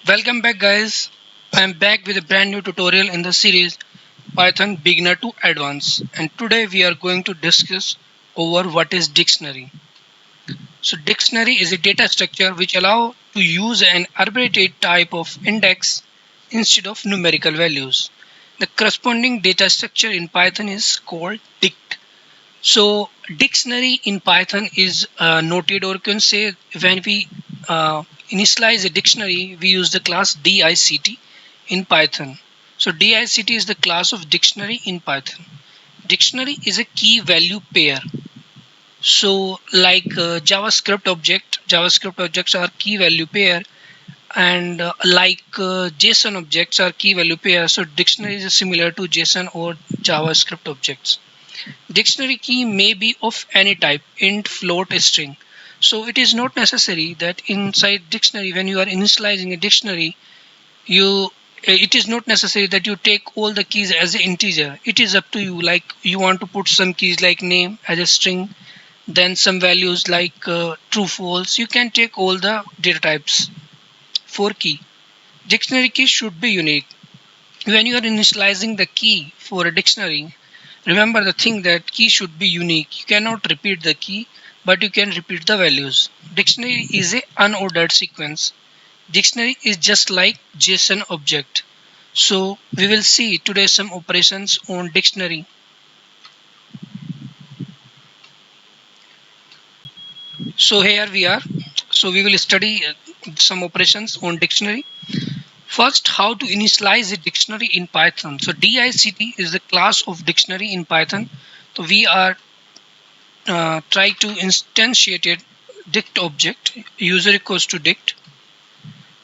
Welcome back guys. I am back with a brand new tutorial in the series Python Beginner to Advanced, and today we are going to discuss over what is dictionary. So dictionary is a data structure which allow to use an arbitrary type of index instead of numerical values. The corresponding data structure in Python is called dict. So dictionary in Python is noted, or you can say when we initialize a dictionary, we use the class dict in Python. So dict is the class of dictionary in Python. Dictionary is a key value pair. So like JavaScript objects are key value pair, and JSON objects are key value pair. So dictionary is similar to JSON or JavaScript objects. Dictionary key may be of any type, int, float, string. So it is not necessary that inside dictionary, when you are initializing a dictionary, it is not necessary that you take all the keys as an integer. It is up to you. Like you want to put some keys like name as a string, then some values like true, false. You can take all the data types for key. Dictionary key should be unique. When you are initializing the key for a dictionary, remember the thing that key should be unique. You cannot repeat the key, but you can repeat the values. Dictionary is a unordered sequence. Dictionary is just like JSON object. So we will see today some operations on dictionary. So here we are. So we will study some operations on dictionary. First, how to initialize a dictionary in Python. So dict is the class of dictionary in Python. So we are try to instantiate a dict object, user equals to dict,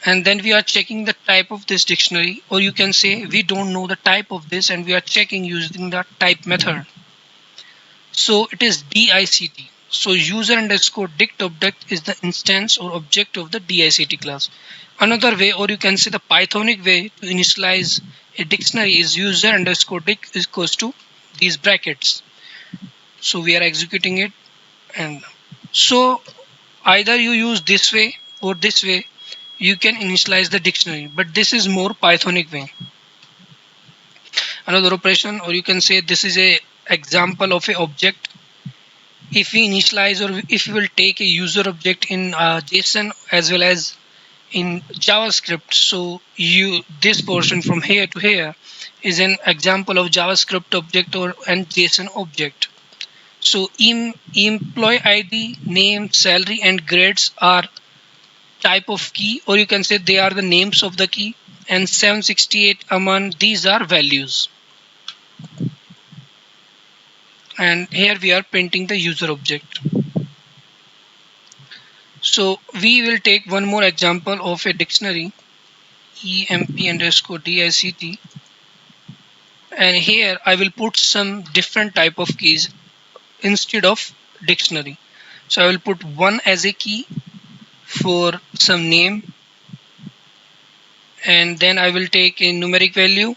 and then we are checking the type of this dictionary, or you can say we don't know the type of this and we are checking using the type method. So it is dict. So user underscore dict object is the instance or object of the dict class. Another way, or you can say the Pythonic way to initialize a dictionary is user underscore dict is equals to these brackets. So we are executing it, and so either you use this way or this way, you can initialize the dictionary, but this is more Pythonic way. Another operation, or you can say this is a example of a object. If we initialize, or if we will take a user object in JSON as well as in JavaScript, so you this portion from here to here is an example of JavaScript object or an JSON object. So employee ID, name, salary, and grades are type of key, or you can say they are the names of the key, and 768 Aman, these are values. And here we are printing the user object. So we will take one more example of a dictionary, emp underscore dict, and here I will put some different type of keys instead of dictionary. So I will put one as a key for some name, and then I will take a numeric value,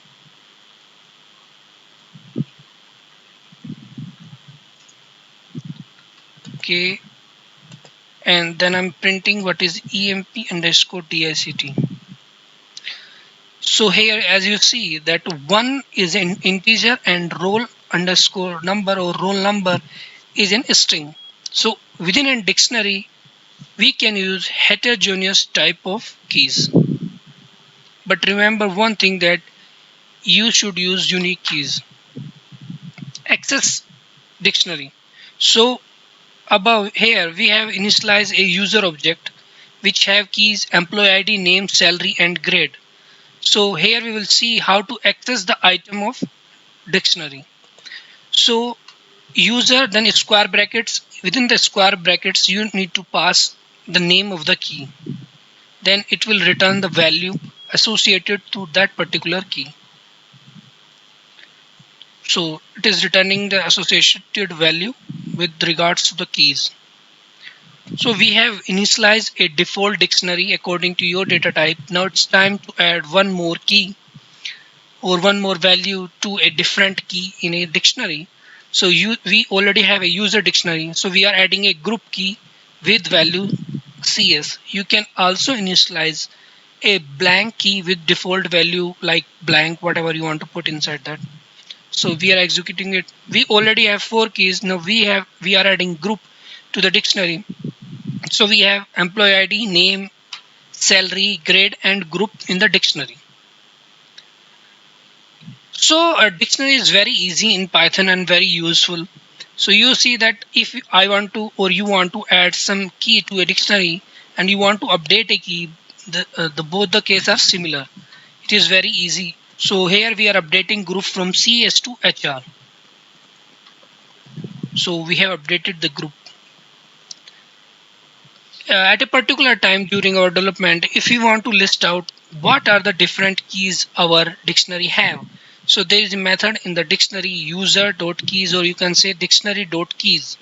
okay, and then I'm printing what is emp underscore dict. So here as you see that one is an integer and roll underscore number or roll number is an string. So within a dictionary we can use heterogeneous type of keys, but remember one thing, that you should use unique keys. Access dictionary. So above here we have initialized a user object which have keys employee ID, name, salary, and grade. So here we will see how to access the item of dictionary. So user, then square brackets, within the square brackets you need to pass the name of the key, then it will return the value associated to that particular key. So it is returning the associated value with regards to the keys. So we have initialized a default dictionary according to your data type. Now it's time to add one more key or one more value to a different key in a dictionary. So we already have a user dictionary. So we are adding a group key with value CS. You can also initialize a blank key with default value like blank, whatever you want to put inside that. So we are executing it. We already have 4 keys. Now we are adding group to the dictionary. So we have employee ID, name, salary, grade, and group in the dictionary. So a dictionary is very easy in Python and very useful. So you see that if I want to, or you want to add some key to a dictionary and you want to update a key, the both the cases are similar. It is very easy. So here we are updating group from CS to HR. So we have updated the group. At a particular time during our development, if we want to list out what are the different keys our dictionary have, so there is a method in the dictionary user.keys, or you can say dictionary.keys.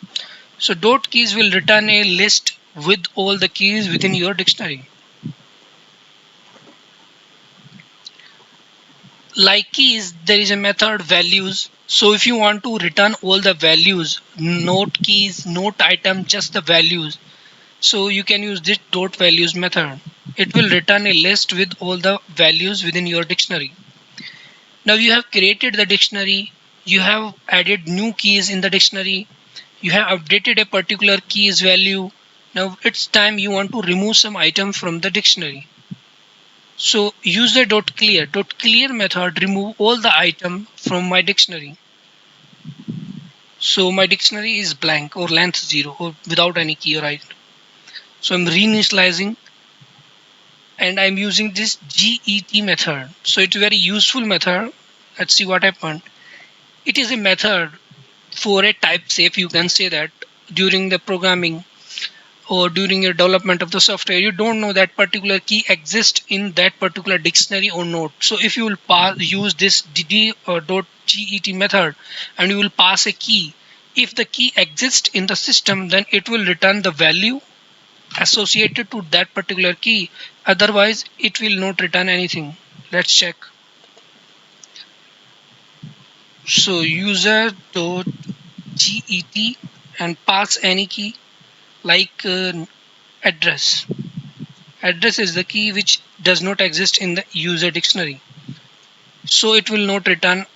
So dot keys will return a list with all the keys within your dictionary. Like keys, there is a method values. So if you want to return all the values, not keys, not item, just the values, so you can use this dot values method. It will return a list with all the values within your dictionary. Now you have created the dictionary, you have added new keys in the dictionary, you have updated a particular keys value. Now it's time you want to remove some item from the dictionary. So user.clear method remove all the item from my dictionary. So my dictionary is blank or length 0 or without any key or item. So I'm reinitializing and I'm using this get method. So it's a very useful method. Let's see what happened. It is a method for a type safe, you can say that. During the programming or during your development of the software, you don't know that particular key exists in that particular dictionary or not. So if you will use this dd or .get method and you will pass a key, if the key exists in the system, then it will return the value associated to that particular key. Otherwise it will not return anything. Let's check. So user.get and pass any key like address. Address is the key which does not exist in the user dictionary. So it will not return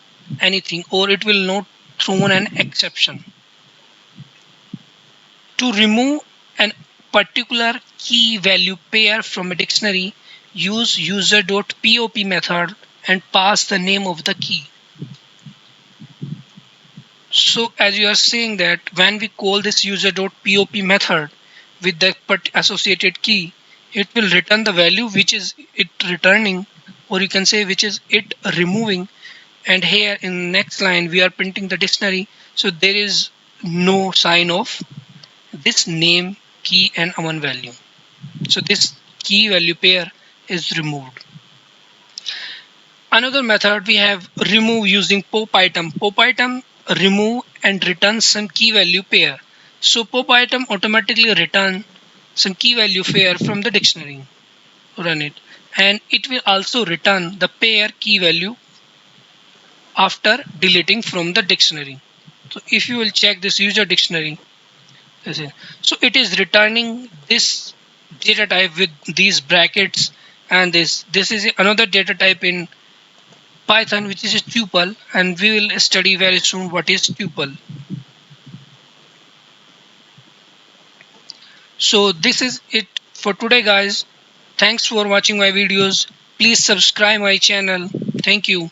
anything, or it will not throw an exception. To remove an particular key value pair from a dictionary, use user.pop method and pass the name of the key. So as you are saying that when we call this user.pop method with the associated key, it will return the value which is it returning, or you can say which is it removing. And here in next line we are printing the dictionary, so there is no sign of this name, key and one value. So this key value pair is removed. Another method we have remove using pop item. Pop item remove and return some key value pair. So pop item automatically return some key value pair from the dictionary. Run it, and it will also return the pair key value after deleting from the dictionary. So if you will check this user dictionary, so it is returning this data type with these brackets, and this is another data type in Python, which is a tuple, and we will study very soon what is tuple. So this is it for today, guys. Thanks for watching my videos. Please subscribe my channel. Thank you.